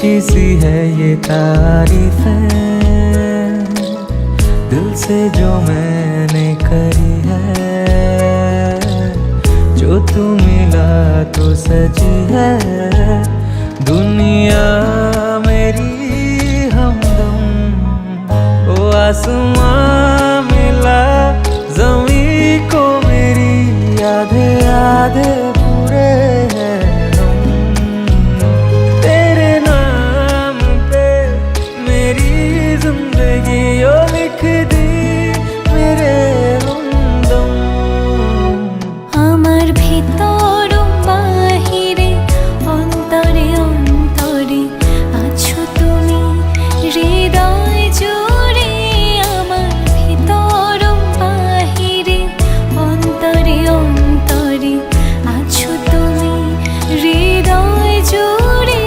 ऊंची सी है ये तारीफ है दिल से जो मैंने करी है। जो तू मिला तो सजी है दुनिया मेरी हमदम। ओ आसमां मिला ज़मीं को मेरी आधे आधे पूरे हैं हम। तेरे नाम पे मेरी जिंदगी ओ लिख दी मेरे हमदम। আমার ভিতর বাহিরে অন্তরে অন্তরে আছো তুমি হৃদয় জুড়ে। আমার ভিতর বাহিরে অন্তরে অন্তরে আছো তুমি হৃদয় জুড়ে।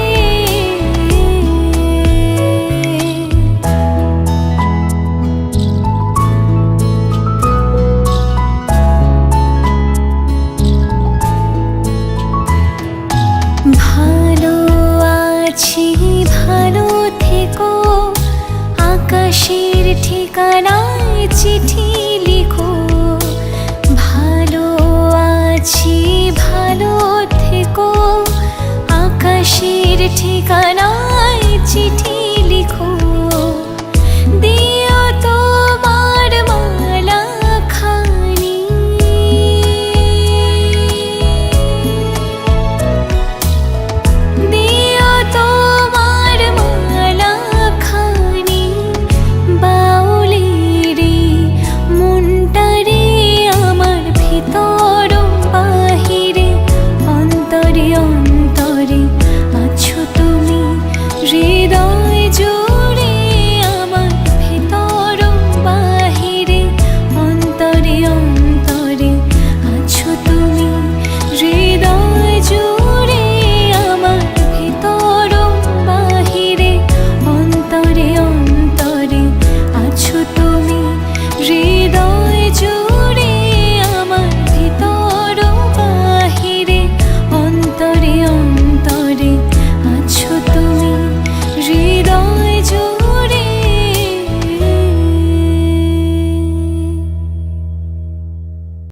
ভালো আছি ভালো থেকো আকাশের ঠিকানায় চিঠি লিখো। ভালো আছি ভালো থেকো আকাশের ঠিকানায়